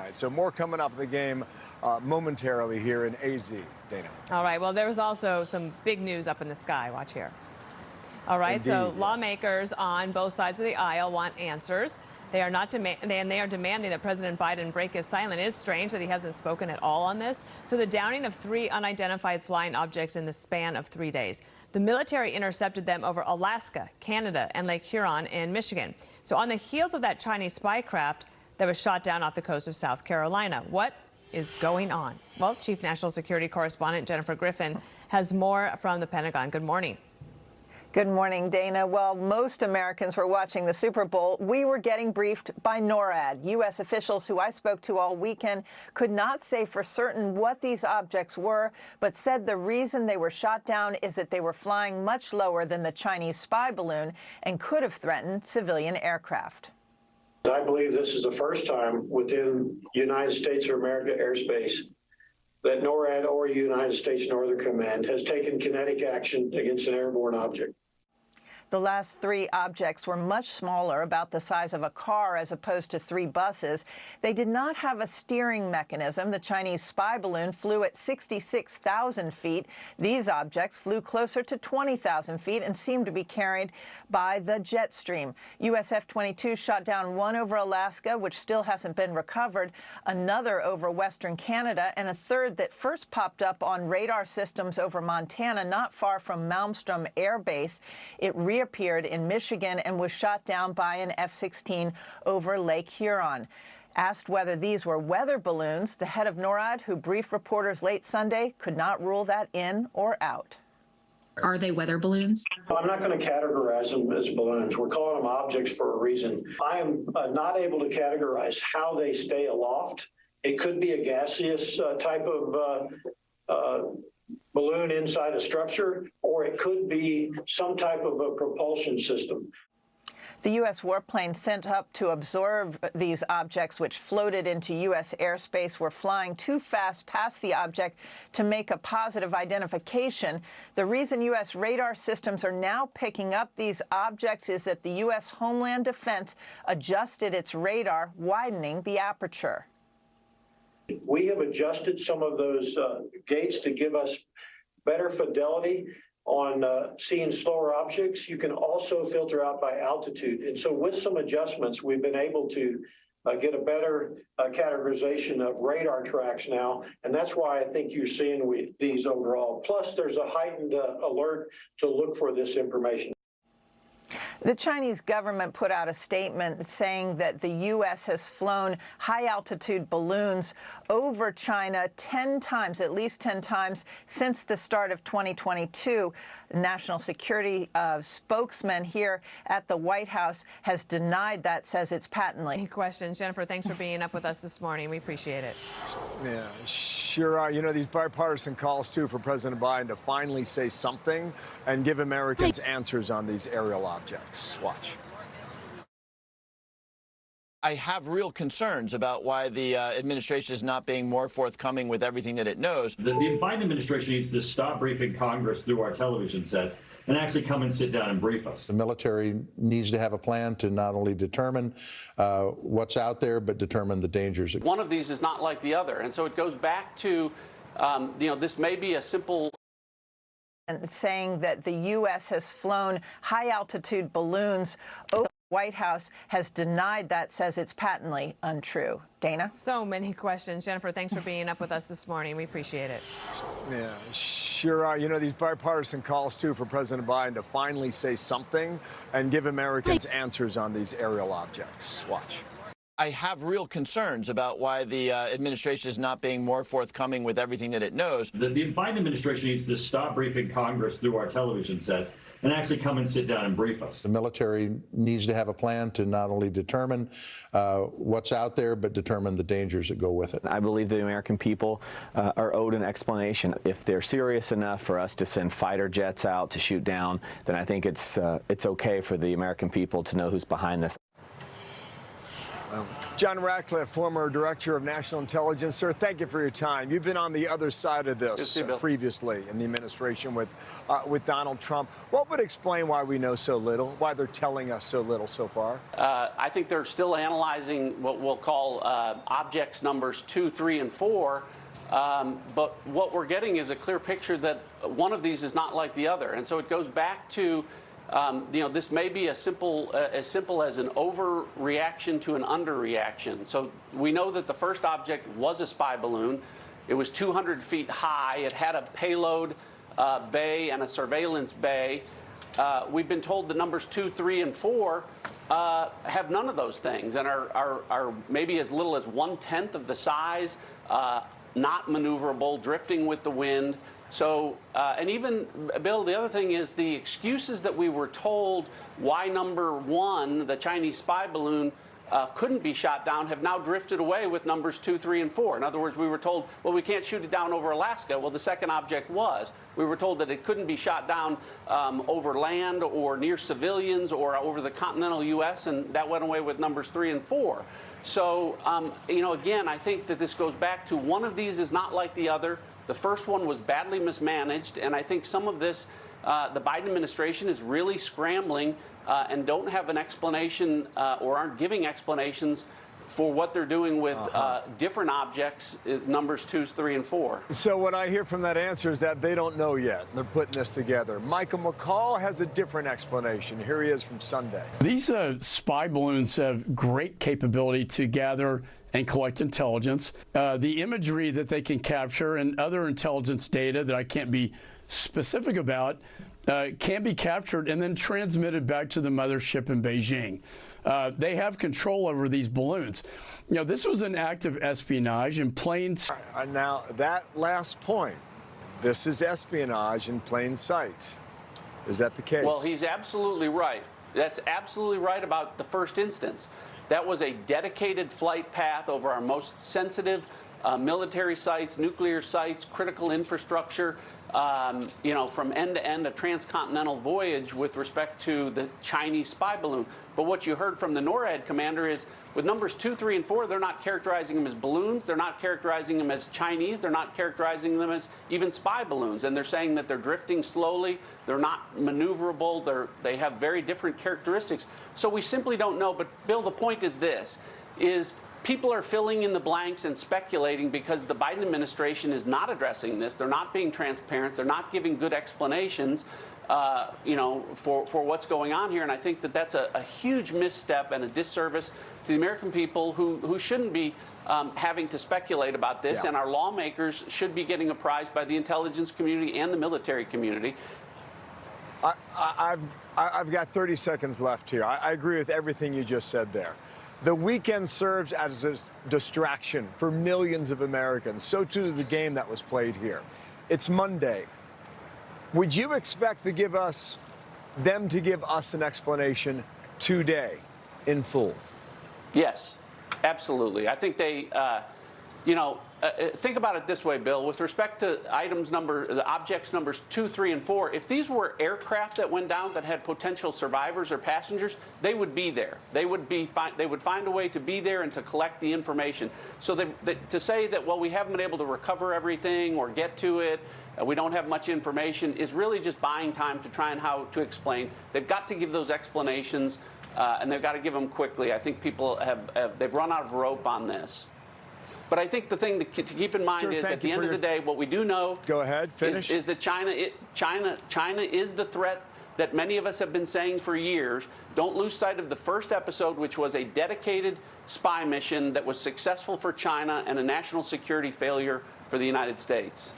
tonight. So more coming up in the game momentarily here in AZ. Dana. All right. Well, there was also some big news up in the sky. Watch here. All right. Indeed, So lawmakers on both sides of the aisle want answers. They are demanding that President Biden break his silence. It is strange that he hasn't spoken at all on this. So the downing of 3 unidentified flying objects in the span of 3 days. The military intercepted them over Alaska, Canada, and Lake Huron in Michigan. So on the heels of that Chinese spy craft that was shot down off the coast of South Carolina, what is going on? Well, Chief National Security Correspondent Jennifer Griffin has more from the Pentagon. Good morning. Good morning, Dana. While most Americans were watching the Super Bowl, we were getting briefed by NORAD. U.S. officials who I spoke to all weekend could not say for certain what these objects were, but said the reason they were shot down is that they were flying much lower than the Chinese spy balloon and could have threatened civilian aircraft. I believe this is the first time within United States of America airspace that NORAD or United States Northern Command has taken kinetic action against an airborne object. The last 3 objects were much smaller, about the size of a car as opposed to 3 buses. They did not have a steering mechanism. The Chinese spy balloon flew at 66,000 feet. These objects flew closer to 20,000 feet and seemed to be carried by the jet stream. US F-22 shot down one over Alaska, which still hasn't been recovered, another over western Canada, and a third that first popped up on radar systems over Montana, not far from Malmstrom Air Base. It reappeared in Michigan and was shot down by an F-16 over Lake Huron. Asked whether these were weather balloons, the head of NORAD, who briefed reporters late Sunday, could not rule that in or out. Are they weather balloons? I'm not going to categorize them as balloons. We're calling them objects for a reason. I am not able to categorize how they stay aloft. It could be a gaseous type of balloon inside a structure, or it could be some type of a propulsion system. The U.S. warplane sent up to observe these objects, which floated into U.S. airspace, were flying too fast past the object to make a positive identification. The reason U.S. radar systems are now picking up these objects is that the U.S. Homeland Defense adjusted its radar, widening the aperture. We have adjusted some of those gates to give us better fidelity on seeing slower objects. You can also filter out by altitude. And so with some adjustments, we've been able to get a better categorization of radar tracks now. And that's why I think you're seeing these overall. Plus, there's a heightened alert to look for this information. The Chinese government put out a statement saying that the U.S. has flown high-altitude balloons over China 10 times, at least 10 times, since the start of 2022. The national security spokesman here at the White House has denied that, says it's patently. Any questions? Jennifer, thanks for being up with us this morning. We appreciate it. Yeah, sure are. You know, these bipartisan calls, too, for President Biden to finally say something and give Americans answers on these aerial objects. Watch. I have real concerns about why the administration is not being more forthcoming with everything that it knows. The Biden administration needs to stop briefing Congress through our television sets and actually come and sit down and brief us. The military needs to have a plan to not only determine what's out there, but determine the dangers. One of these is not like the other. And so it goes back to, this may be a simple saying that the U.S. has flown high-altitude balloons over the White House has denied that, says it's patently untrue. Dana? So many questions. Jennifer, thanks for being up with us this morning. We appreciate it. Yeah, sure are. You know, these bipartisan calls, too, for President Biden to finally say something and give Americans answers on these aerial objects. Watch. I have real concerns about why the administration is not being more forthcoming with everything that it knows. The Biden administration needs to stop briefing Congress through our television sets and actually come and sit down and brief us. The military needs to have a plan to not only determine what's out there, but determine the dangers that go with it. I believe the American people are owed an explanation. If they're serious enough for us to send fighter jets out to shoot down, then I think it's okay for the American people to know who's behind this. Well, John Ratcliffe, former Director of National Intelligence. Sir, thank you for your time. You've been on the other side of this previously in the administration with Donald Trump. What would explain why we know so little, why they're telling us so little so far? I think they're still analyzing what we'll call objects numbers 2, 3, and 4. But what we're getting is a clear picture that one of these is not like the other. And so it goes back to this may be as simple as an overreaction to an underreaction. So we know that the first object was a spy balloon. It was 200 feet high. It had a payload bay and a surveillance bay. We've been told the numbers 2, 3, and 4 have none of those things and are maybe as little as 1/10 of the size, not maneuverable, drifting with the wind. So, and even, Bill, the other thing is the excuses that we were told why number 1, the Chinese spy balloon, couldn't be shot down have now drifted away with numbers 2, 3, and 4. In other words, we were told, well, we can't shoot it down over Alaska. Well, the second object was. We were told that it couldn't be shot down over land or near civilians or over the continental U.S., and that went away with numbers 3 and 4. So, again, I think that this goes back to one of these is not like the other. The first one was badly mismanaged, and I think some of this, the Biden administration is really scrambling and don't have an explanation or aren't giving explanations for what they're doing with different objects, is numbers 2, 3, and 4. So what I hear from that answer is that they don't know yet. They're putting this together. Michael McCall has a different explanation. Here he is from Sunday. These spy balloons have great capability to gather and collect intelligence. The imagery that they can capture and other intelligence data that I can't be specific about can be captured and then transmitted back to the mothership in Beijing. They have control over these balloons. This was an act of espionage in plain sight. Now, that last point, this is espionage in plain sight. Is that the case? Well, he's absolutely right. That's absolutely right about the first instance. That was a dedicated flight path over our most sensitive military sites, nuclear sites, critical infrastructure, from end to end, a transcontinental voyage with respect to the Chinese spy balloon. But what you heard from the NORAD commander is with numbers 2, 3, and 4, they're not characterizing them as balloons. They're not characterizing them as Chinese. They're not characterizing them as even spy balloons. And they're saying that they're drifting slowly. They're not maneuverable. They have very different characteristics. So we simply don't know. But, Bill, the point is this, is people are filling in the blanks and speculating because the Biden administration is not addressing this. They're not being transparent. They're not giving good explanations, for what's going on here. And I think that that's a huge misstep and a disservice to the American people who shouldn't be having to speculate about this. And our lawmakers should be getting apprised by the intelligence community and the military community. I've got 30 seconds left here. I agree with everything you just said there. The weekend serves as a distraction for millions of Americans. So too does the game that was played here. It's Monday. Would you expect them to give us an explanation today in full? Yes, absolutely. I think they, think about it this way, Bill. With respect to the objects numbers 2, 3, and 4, if these were aircraft that went down that had potential survivors or passengers, they would be there. They would find a way to be there and to collect the information. So to say that, well, we haven't been able to recover everything or get to it, we don't have much information, is really just buying time to try and how to explain. They've got to give those explanations, and they've got to give them quickly. I think people they've run out of rope on this. But I think the thing to keep in mind is, at the end of the day, what we do know is that China is the threat that many of us have been saying for years. Don't lose sight of the first episode, which was a dedicated spy mission that was successful for China and a national security failure for the United States.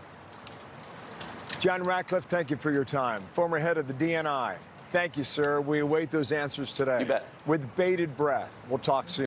John Ratcliffe, thank you for your time. Former head of the DNI. Thank you, sir. We await those answers today. You bet. With bated breath. We'll talk soon.